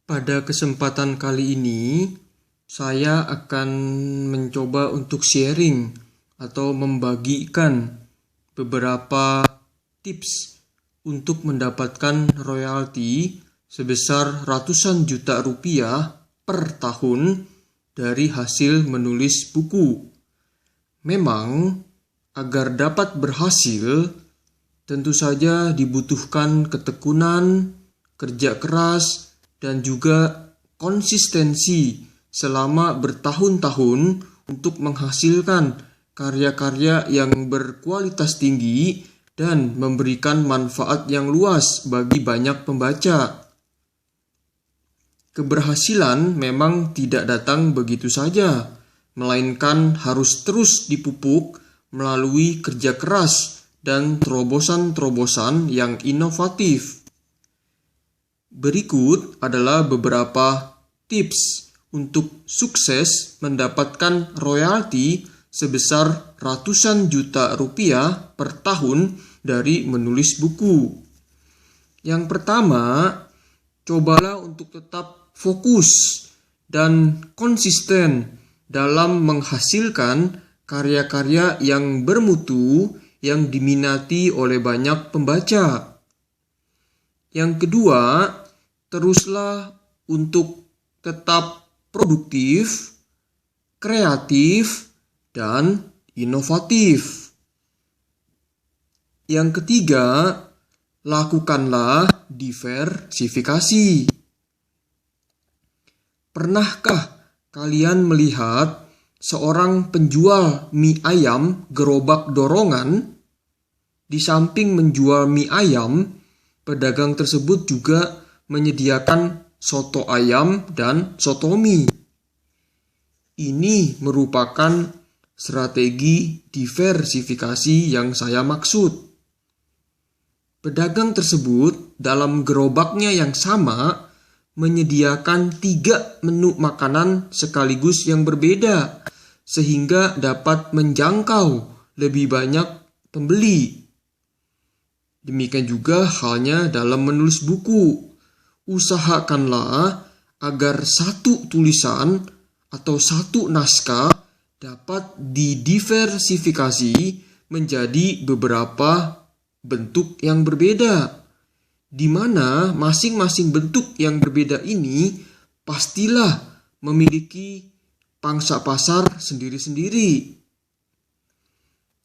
Pada kesempatan kali ini, saya akan mencoba untuk sharing atau membagikan beberapa tips untuk mendapatkan royalti sebesar ratusan juta rupiah per tahun dari hasil menulis buku. Memang, agar dapat berhasil, tentu saja dibutuhkan ketekunan, kerja keras, dan juga konsistensi selama bertahun-tahun untuk menghasilkan karya-karya yang berkualitas tinggi dan memberikan manfaat yang luas bagi banyak pembaca. Keberhasilan memang tidak datang begitu saja, melainkan harus terus dipupuk melalui kerja keras dan terobosan-terobosan yang inovatif. Berikut adalah beberapa tips untuk sukses mendapatkan royalti sebesar ratusan juta rupiah per tahun dari menulis buku. Yang pertama, cobalah untuk tetap fokus dan konsisten dalam menghasilkan karya-karya yang bermutu yang diminati oleh banyak pembaca. Yang kedua, teruslah untuk tetap produktif, kreatif, dan inovatif. Yang ketiga, lakukanlah diversifikasi. Pernahkah kalian melihat seorang penjual mie ayam gerobak dorongan? Di samping menjual mie ayam, pedagang tersebut juga menyediakan soto ayam dan soto mie. Ini merupakan strategi diversifikasi yang saya maksud. Pedagang tersebut dalam gerobaknya yang sama menyediakan 3 menu makanan sekaligus yang berbeda, sehingga dapat menjangkau lebih banyak pembeli. Demikian juga halnya dalam menulis buku. Usahakanlah agar satu tulisan atau satu naskah dapat didiversifikasi menjadi beberapa bentuk yang berbeda, di mana masing-masing bentuk yang berbeda ini pastilah memiliki pangsa pasar sendiri-sendiri.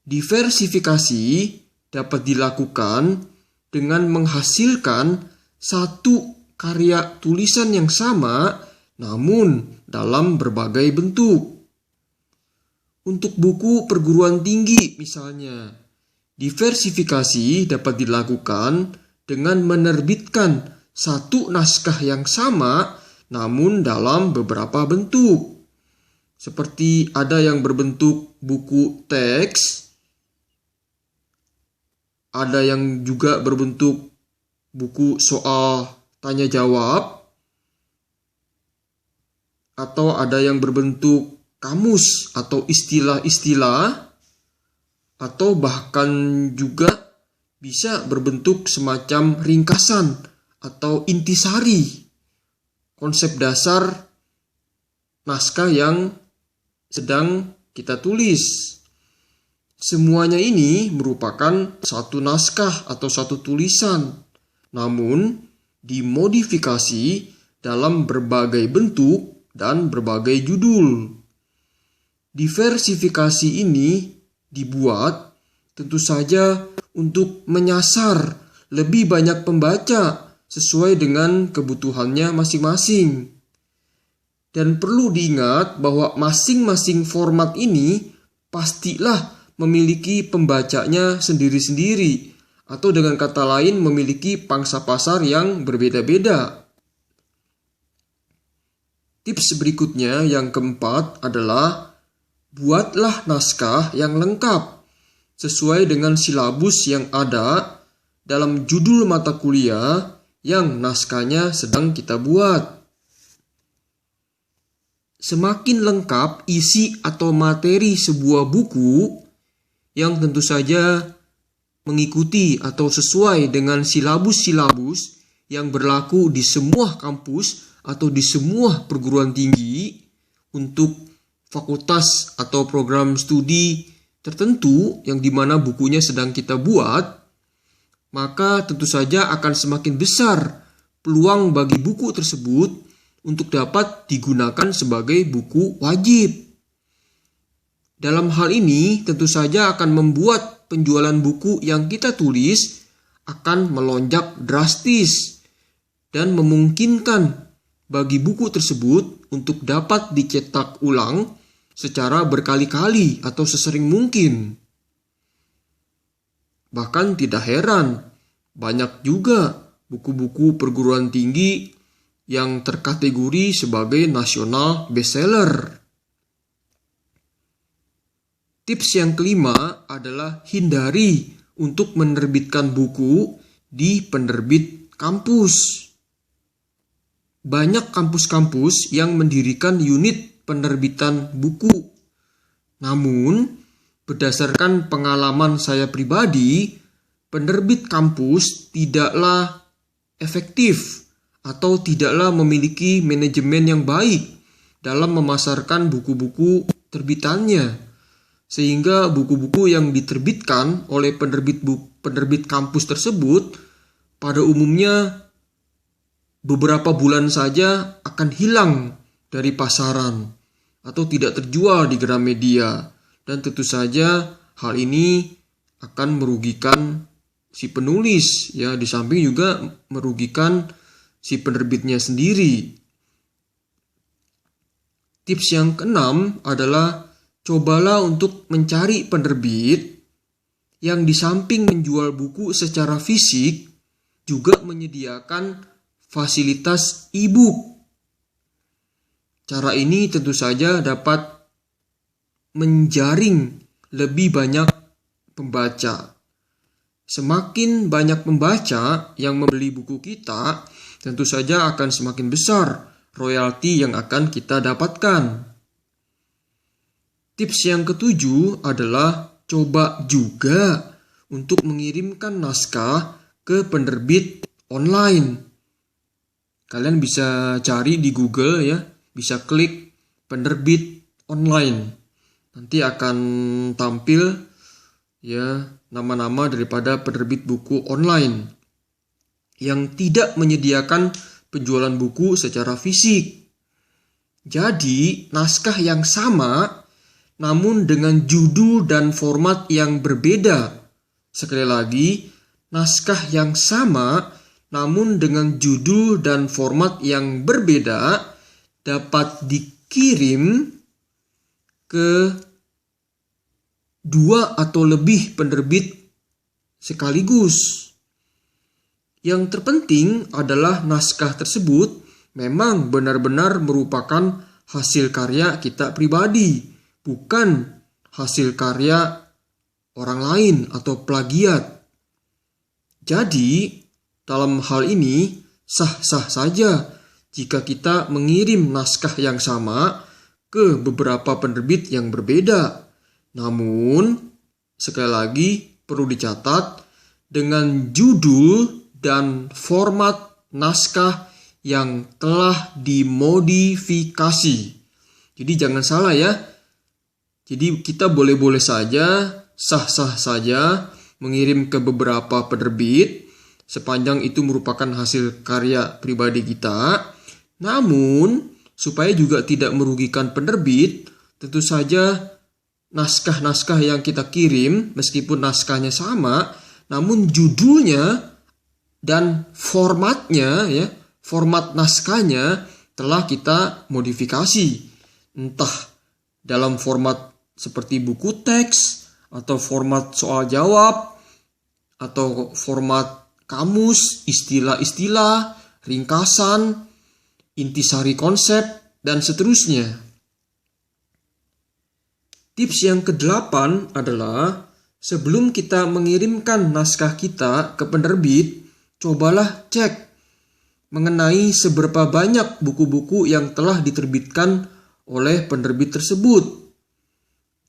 Diversifikasi dapat dilakukan dengan menghasilkan satu karya tulisan yang sama namun dalam berbagai bentuk. Untuk buku perguruan tinggi misalnya, diversifikasi dapat dilakukan dengan menerbitkan satu naskah yang sama namun dalam beberapa bentuk. Seperti ada yang berbentuk buku teks, ada yang juga berbentuk buku soal tanya jawab, atau ada yang berbentuk kamus atau istilah-istilah, atau bahkan juga bisa berbentuk semacam ringkasan atau intisari, konsep dasar naskah yang sedang kita tulis. Semuanya ini merupakan satu naskah atau satu tulisan, namun dimodifikasi dalam berbagai bentuk dan berbagai judul. Diversifikasi ini dibuat tentu saja untuk menyasar lebih banyak pembaca sesuai dengan kebutuhannya masing-masing. Dan perlu diingat bahwa masing-masing format ini pastilah memiliki pembacanya sendiri-sendiri, atau dengan kata lain memiliki pangsa pasar yang berbeda-beda. Tips berikutnya yang keempat adalah buatlah naskah yang lengkap sesuai dengan silabus yang ada dalam judul mata kuliah yang naskahnya sedang kita buat. Semakin lengkap isi atau materi sebuah buku yang tentu saja mengikuti atau sesuai dengan silabus-silabus yang berlaku di semua kampus atau di semua perguruan tinggi untuk fakultas atau program studi tertentu yang dimana bukunya sedang kita buat, maka tentu saja akan semakin besar peluang bagi buku tersebut untuk dapat digunakan sebagai buku wajib. Dalam hal ini tentu saja akan membuat penjualan buku yang kita tulis akan melonjak drastis dan memungkinkan bagi buku tersebut untuk dapat dicetak ulang secara berkali-kali atau sesering mungkin. Bahkan tidak heran, banyak juga buku-buku perguruan tinggi yang terkategori sebagai nasional bestseller. Tips yang kelima adalah hindari untuk menerbitkan buku di penerbit kampus. Banyak kampus-kampus yang mendirikan unit penerbitan buku. Namun, berdasarkan pengalaman saya pribadi, penerbit kampus tidaklah efektif atau tidaklah memiliki manajemen yang baik dalam memasarkan buku-buku terbitannya. Sehingga buku-buku yang diterbitkan oleh penerbit kampus tersebut pada umumnya beberapa bulan saja akan hilang dari pasaran atau tidak terjual di Gramedia. Dan tentu saja hal ini akan merugikan si penulis, ya, di samping juga merugikan si penerbitnya sendiri. Tips yang keenam adalah cobalah untuk mencari penerbit yang di samping menjual buku secara fisik juga menyediakan fasilitas e-book. Cara ini tentu saja dapat menjaring lebih banyak pembaca. Semakin banyak pembaca yang membeli buku kita, tentu saja akan semakin besar royalti yang akan kita dapatkan. Tips yang ketujuh adalah coba juga untuk mengirimkan naskah ke penerbit online. Kalian bisa cari di Google, ya, bisa klik penerbit online. Nanti akan tampil, ya, nama-nama daripada penerbit buku online yang tidak menyediakan penjualan buku secara fisik. Jadi, naskah yang sama namun dengan judul dan format yang berbeda. Sekali lagi, naskah yang sama namun dengan judul dan format yang berbeda dapat dikirim ke 2 atau lebih penerbit sekaligus. Yang terpenting adalah naskah tersebut memang benar-benar merupakan hasil karya kita pribadi, bukan hasil karya orang lain atau plagiat. Jadi, dalam hal ini sah-sah saja jika kita mengirim naskah yang sama ke beberapa penerbit yang berbeda. Namun, sekali lagi perlu dicatat dengan judul dan format naskah yang telah dimodifikasi. Jadi jangan salah ya. Jadi kita boleh-boleh saja, sah-sah saja mengirim ke beberapa penerbit sepanjang itu merupakan hasil karya pribadi kita. Namun, supaya juga tidak merugikan penerbit, tentu saja naskah-naskah yang kita kirim, meskipun naskahnya sama, namun judulnya dan formatnya, ya, format naskahnya telah kita modifikasi. Entah dalam format seperti buku teks, atau format soal jawab, atau format kamus, istilah-istilah, ringkasan, intisari konsep, dan seterusnya. Tips yang ke-8 adalah sebelum kita mengirimkan naskah kita ke penerbit, cobalah cek mengenai seberapa banyak buku-buku yang telah diterbitkan oleh penerbit tersebut.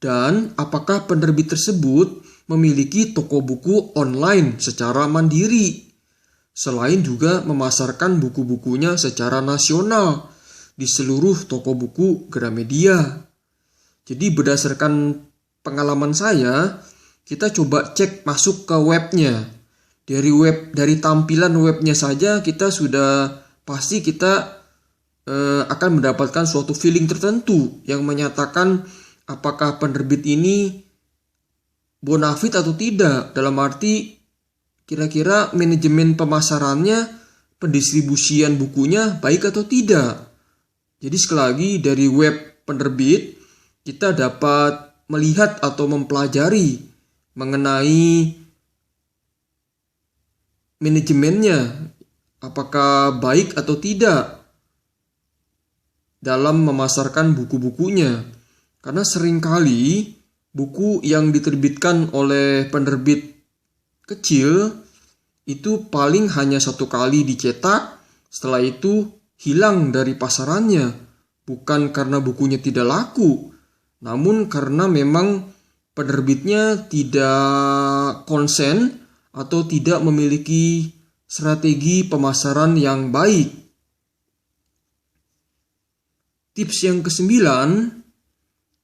Dan apakah penerbit tersebut memiliki toko buku online secara mandiri. selain juga memasarkan buku-bukunya secara nasional di seluruh toko buku Gramedia. Jadi berdasarkan pengalaman saya, kita coba cek masuk ke webnya. Dari tampilan webnya saja kita sudah pasti kita akan mendapatkan suatu feeling tertentu yang menyatakan apakah penerbit ini bonafit atau tidak. Dalam arti kira-kira manajemen pemasarannya, pendistribusian bukunya baik atau tidak. Jadi sekali lagi dari web penerbit kita dapat melihat atau mempelajari mengenai manajemennya, apakah baik atau tidak dalam memasarkan buku-bukunya. Karena seringkali buku yang diterbitkan oleh penerbit kecil itu paling hanya 1 kali dicetak, setelah itu hilang dari pasarannya. Bukan karena bukunya tidak laku, namun karena memang penerbitnya tidak konsen atau tidak memiliki strategi pemasaran yang baik. Tips yang ke-9,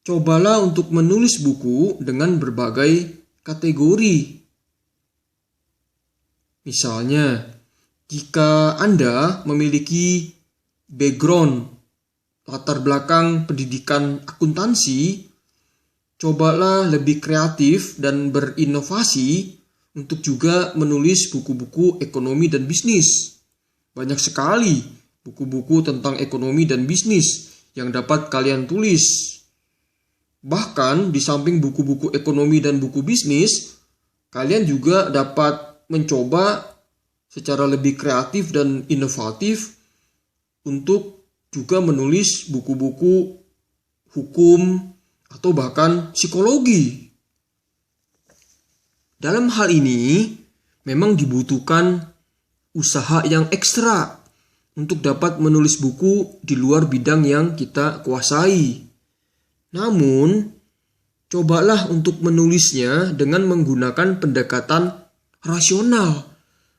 cobalah untuk menulis buku dengan berbagai kategori. Misalnya, jika Anda memiliki background latar belakang pendidikan akuntansi, cobalah lebih kreatif dan berinovasi untuk juga menulis buku-buku ekonomi dan bisnis. Banyak sekali buku-buku tentang ekonomi dan bisnis yang dapat kalian tulis. Bahkan di samping buku-buku ekonomi dan buku bisnis, kalian juga dapat mencoba secara lebih kreatif dan inovatif untuk juga menulis buku-buku hukum atau bahkan psikologi. Dalam hal ini memang dibutuhkan usaha yang ekstra untuk dapat menulis buku di luar bidang yang kita kuasai. Namun, cobalah untuk menulisnya dengan menggunakan pendekatan rasional.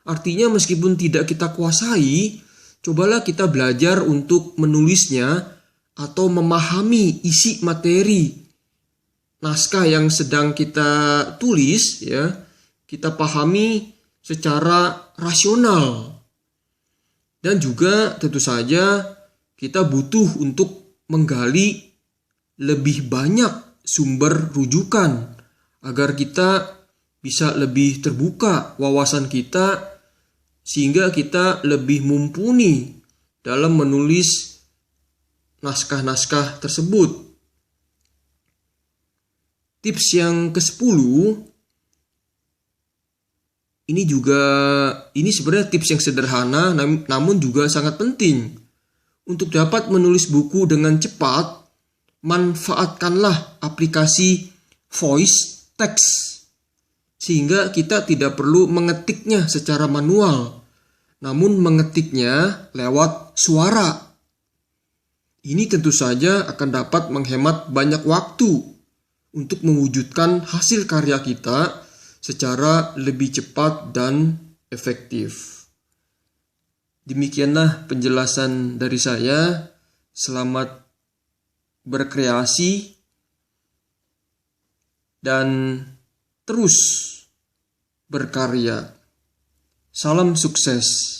Artinya meskipun tidak kita kuasai, cobalah kita belajar untuk menulisnya atau memahami isi materi naskah yang sedang kita tulis, ya, kita pahami secara rasional. Dan juga tentu saja kita butuh untuk menggali lebih banyak sumber rujukan agar kita bisa lebih terbuka wawasan kita sehingga kita lebih mumpuni dalam menulis naskah-naskah tersebut. Tips yang ke-10, ini sebenarnya tips yang sederhana namun juga sangat penting. Untuk dapat menulis buku dengan cepat, manfaatkanlah aplikasi voice text sehingga kita tidak perlu mengetiknya secara manual, namun mengetiknya lewat suara. Ini tentu saja akan dapat menghemat banyak waktu untuk mewujudkan hasil karya kita secara lebih cepat dan efektif. Demikianlah penjelasan dari saya. Selamat berkreasi dan terus berkarya. Salam sukses.